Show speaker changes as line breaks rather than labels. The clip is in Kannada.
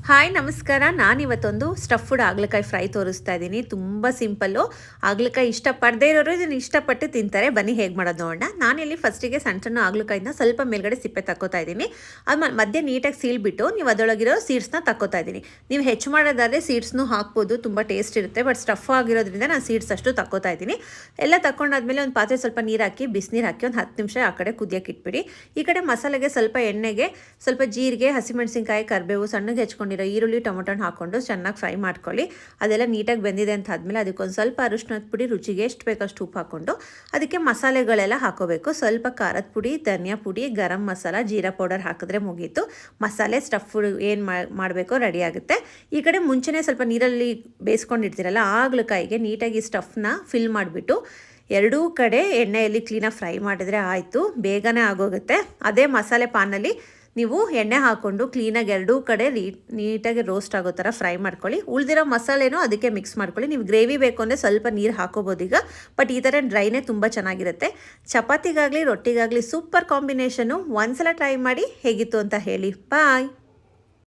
ಹಾಯ್ ನಮಸ್ಕಾರ. ನಾನಿವತ್ತೊಂದು ಸ್ಟಫ್ಡ್ ಹಾಗಲಕಾಯಿ ಫ್ರೈ ತೋರಿಸ್ತಾ ಇದ್ದೀನಿ. ತುಂಬ ಸಿಂಪಲ್ಲು. ಹಾಗಲಕಾಯಿ ಇಷ್ಟಪಡದೇ ಇರೋರು ಇದನ್ನು ಇಷ್ಟಪಟ್ಟು ತಿಂತಾರೆ. ಬನ್ನಿ ಹೇಗೆ ಮಾಡೋದು ನೋಡೋಣ. ನಾನಿಲ್ಲಿ ಫಸ್ಟಿಗೆ ಸಣ್ಣ ಸಣ್ಣ ಹಾಗಲಕಾಯಿನ ಸ್ವಲ್ಪ ಮೇಲ್ಗಡೆ ಸಿಪ್ಪೆ ತಕ್ಕೋತಾ ಇದ್ದೀನಿ. ಅದು ಮಧ್ಯೆ ನೀಟಾಗಿ ಸೀಳ್ಬಿಟ್ಟು ನೀವು ಅದರೊಳಗಿರೋ ಸೀಡ್ಸ್ನ ತಕ್ಕೋತಾ ಇದ್ದೀನಿ. ನೀವು ಹೆಚ್ಚು ಮಾಡೋದಾದರೆ ಸೀಡ್ಸ್ನು ಹಾಕ್ಬೋದು, ತುಂಬ ಟೇಸ್ಟ್ ಇರುತ್ತೆ. ಬಟ್ ಸ್ಟಫ್ ಆಗಿರೋದ್ರಿಂದ ನಾನು ಸೀಡ್ಸ್ ಅಷ್ಟು ತಕ್ಕೋತಾ ಇದ್ದೀನಿ. ಎಲ್ಲ ತಗೊಂಡಾದ್ಮೇಲೆ ಒಂದು ಪಾತ್ರೆ ಸ್ವಲ್ಪ ನೀರು ಹಾಕಿ ಬಿಸಿನೀರು ಹಾಕಿ ಒಂದು 10 ನಿಮಿಷ ಆ ಕಡೆ ಕುದಿಯೋಕೆ ಇಟ್ಬಿಡಿ. ಈ ಕಡೆ ಮಸಾಲೆಗೆ ಸ್ವಲ್ಪ ಎಣ್ಣೆಗೆ ಸ್ವಲ್ಪ ಜೀರಿಗೆ, ಹಸಿಮೆಣಸಿನ್ಕಾಯಿ, ಕರಿಬೇವು, ಸಣ್ಣಗೆ ಹೆಚ್ಕೊಂಡಿರೋ ಈರುಳ್ಳಿ, ಟೊಮೊಟೊನ ಹಾಕ್ಕೊಂಡು ಚೆನ್ನಾಗಿ ಫ್ರೈ ಮಾಡ್ಕೊಳ್ಳಿ. ಅದೆಲ್ಲ ನೀಟಾಗಿ ಬೆಂದಿದೆ ಅಂತ ಆದಮೇಲೆ ಅದಕ್ಕೊಂದು ಸ್ವಲ್ಪ ಅರಿಶಿನದ ಪುಡಿ, ರುಚಿಗೆ ಎಷ್ಟು ಬೇಕಷ್ಟು ಉಪ್ಪು ಹಾಕ್ಕೊಂಡು ಅದಕ್ಕೆ ಮಸಾಲೆಗಳೆಲ್ಲ ಹಾಕೋಬೇಕು. ಸ್ವಲ್ಪ ಖಾರದ ಪುಡಿ, ಧನಿಯಾ ಪುಡಿ, ಗರಂ ಮಸಾಲ, ಜೀರಾ ಪೌಡರ್ ಹಾಕಿದ್ರೆ ಮುಗೀತು. ಮಸಾಲೆ ಸ್ಟಫ್ ಏನು ಮಾಡಬೇಕೋ ರೆಡಿ ಆಗುತ್ತೆ. ಈ ಕಡೆ ಮುಂಚೆನೇ ಸ್ವಲ್ಪ ನೀರಲ್ಲಿ ಬೇಯಿಸ್ಕೊಂಡಿರ್ತೀರಲ್ಲ ಹಾಗಲಕಾಯಿಗೆ ನೀಟಾಗಿ ಸ್ಟಫ್ನ ಫಿಲ್ ಮಾಡಿಬಿಟ್ಟು ಎರಡೂ ಕಡೆ ಎಣ್ಣೆಯಲ್ಲಿ ಕ್ಲೀನಾಗಿ ಫ್ರೈ ಮಾಡಿದರೆ ಆಯಿತು, ಬೇಗನೆ ಆಗೋಗುತ್ತೆ. ಅದೇ ಮಸಾಲೆ ಪಾನಲ್ಲಿ ನೀವು ಎಣ್ಣೆ ಹಾಕ್ಕೊಂಡು ಕ್ಲೀನಾಗಿ ಎರಡೂ ಕಡೆ ನೀಟಾಗಿ ರೋಸ್ಟ್ ಆಗೋ ಥರ ಫ್ರೈ ಮಾಡ್ಕೊಳ್ಳಿ. ಉಳಿದಿರೋ ಮಸಾಲೆನೂ ಅದಕ್ಕೆ ಮಿಕ್ಸ್ ಮಾಡ್ಕೊಳ್ಳಿ. ನೀವು ಗ್ರೇವಿ ಬೇಕು ಅಂದರೆ ಸ್ವಲ್ಪ ನೀರು ಹಾಕೋಬೋದು ಈಗ, ಬಟ್ ಈ ಥರ ಡ್ರೈನೇ ತುಂಬ ಚೆನ್ನಾಗಿರುತ್ತೆ. ಚಪಾತಿಗಾಗಲಿ ರೊಟ್ಟಿಗಾಗಲಿ ಸೂಪರ್ ಕಾಂಬಿನೇಷನು. ಒಂದ್ಸಲ ಟ್ರೈ ಮಾಡಿ ಹೇಗಿತ್ತು ಅಂತ ಹೇಳಿ. ಬಾಯ್.